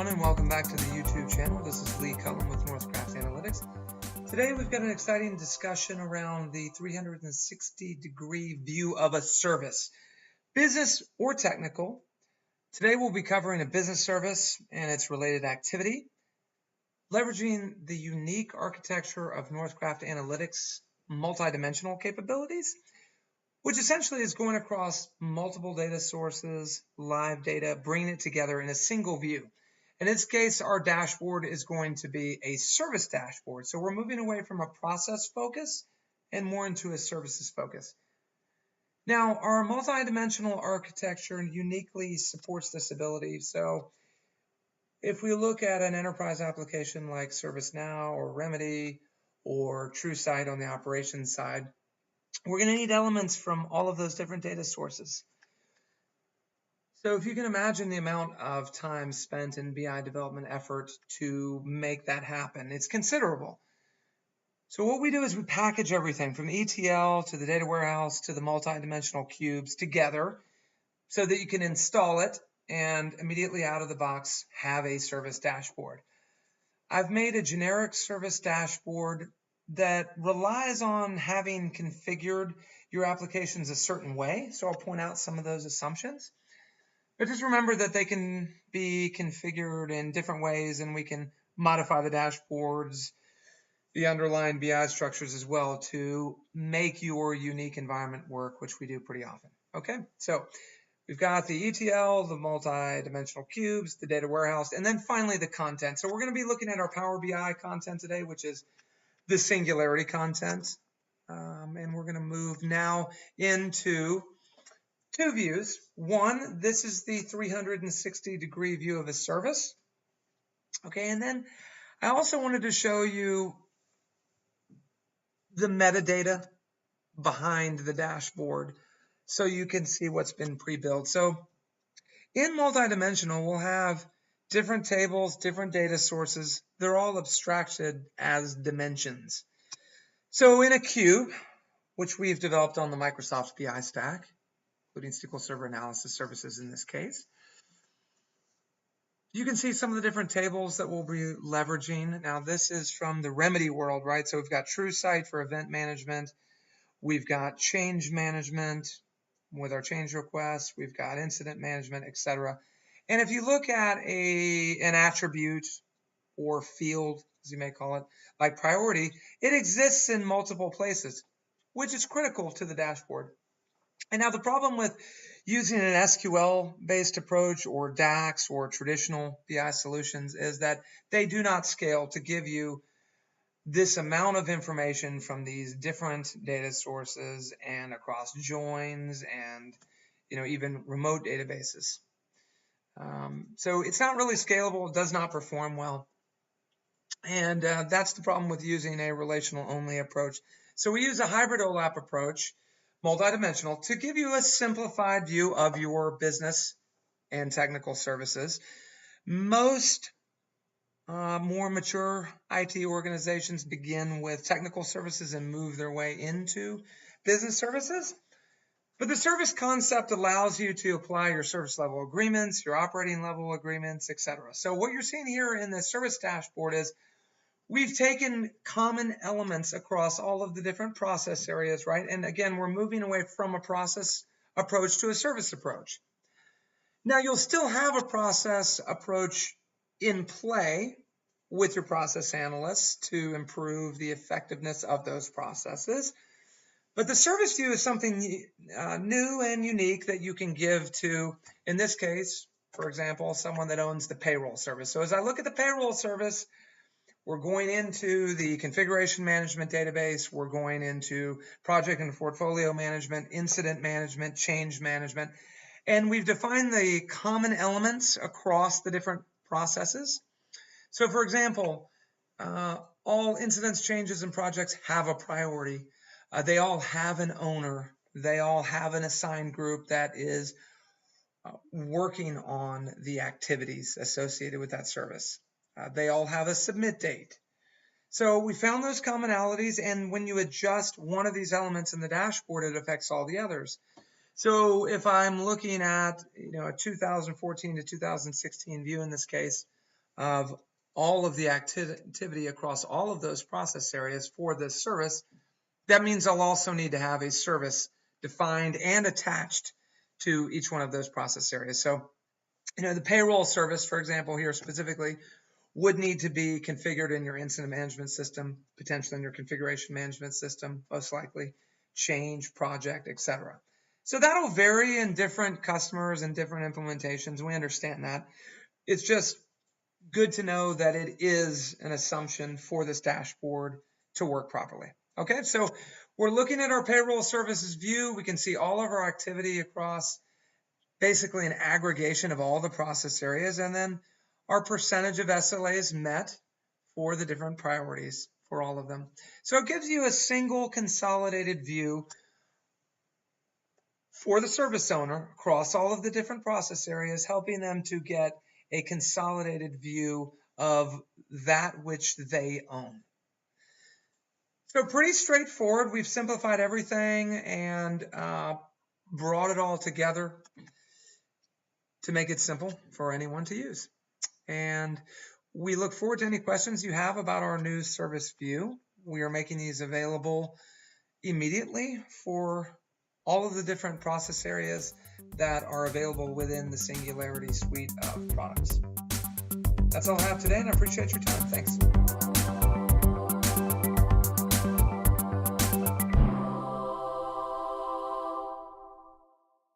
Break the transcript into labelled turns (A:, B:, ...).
A: everyone, and welcome back to the YouTube channel. This is Lee Cullen with Northcraft Analytics. Today we've got an exciting discussion around the 360-degree view of a service, business or technical. Today we'll be covering a business service and its related activity, leveraging the unique architecture of Northcraft Analytics' multidimensional capabilities, which essentially is going across multiple data sources, live data, bringing it together in a single view. In this case, our dashboard is going to be a service dashboard. So we're moving away from a process focus and more into a services focus. Now, our multidimensional architecture uniquely supports this ability. So if we look at an enterprise application like ServiceNow or Remedy or TrueSight on the operations side, we're going to need elements from all of those different data sources. So if you can imagine the amount of time spent in BI development effort to make that happen, it's considerable. So what we do is we package everything from ETL to the data warehouse to the multidimensional cubes together so that you can install it and immediately out of the box have a service dashboard. I've made a generic service dashboard that relies on having configured your applications a certain way. So I'll point out some of those assumptions. But just remember that they can be configured in different ways, and we can modify the dashboards, the underlying BI structures as well to make your unique environment work, which we do pretty often. Okay, so we've got the ETL, the multi-dimensional cubes, the data warehouse, and then finally the content. So we're going to be looking at our Power BI content today, which is the Singularity content. And we're going to move now into two views. One, this is the 360-degree view of a service. Okay, and then I also wanted to show you the metadata behind the dashboard so you can see what's been pre-built. So in multidimensional, we'll have different tables, different data sources. They're all abstracted as dimensions. So in a cube, which we've developed on the Microsoft BI stack, including SQL Server Analysis Services in this case, you can see some of the different tables that we'll be leveraging. Now, this is from the Remedy world, right? So we've got TrueSight for event management. We've got change management with our change requests. We've got incident management, etc. And if you look at an attribute or field, as you may call it, like priority, it exists in multiple places, which is critical to the dashboard. And now the problem with using an SQL-based approach or DAX or traditional BI solutions is that they do not scale to give you this amount of information from these different data sources and across joins and even remote databases. So it's not really scalable. It does not perform well. And that's the problem with using a relational only approach. So we use a hybrid OLAP approach, multidimensional, to give you a simplified view of your business and technical services. Most more mature IT organizations begin with technical services and move their way into business services. But the service concept allows you to apply your service level agreements, your operating level agreements, etc. So what you're seeing here in the service dashboard is we've taken common elements across all of the different process areas, right? And again, we're moving away from a process approach to a service approach. Now, you'll still have a process approach in play with your process analysts to improve the effectiveness of those processes. But the service view is something new and unique that you can give to, in this case, for example, someone that owns the payroll service. So as I look at the payroll service, we're going into the configuration management database. We're going into project and portfolio management, incident management, change management. And we've defined the common elements across the different processes. So for example, all incidents, changes, and projects have a priority. They all have an owner. They all have an assigned group that is working on the activities associated with that service. They all have a submit date. So we found those commonalities, and when you adjust one of these elements in the dashboard, it affects all the others. So if I'm looking at a 2014 to 2016 view in this case, of all of the activity across all of those process areas for this service, that means I'll also need to have a service defined and attached to each one of those process areas. So, the payroll service, for example, here specifically, would need to be configured in your incident management system, potentially in your configuration management system, most likely, change, project, etc. So that'll vary in different customers and different implementations. We understand that. It's just good to know that it is an assumption for this dashboard to work properly. Okay, so we're looking at our payroll services view. We can see all of our activity across basically an aggregation of all the process areas, and then our percentage of SLAs met for the different priorities for all of them. So it gives you a single consolidated view for the service owner across all of the different process areas, helping them to get a consolidated view of that which they own. So pretty straightforward. We've simplified everything and brought it all together to make it simple for anyone to use. And we look forward to any questions you have about our new service view. We are making these available immediately for all of the different process areas that are available within the Singularity suite of products. That's all I have today, and I appreciate your time. Thanks.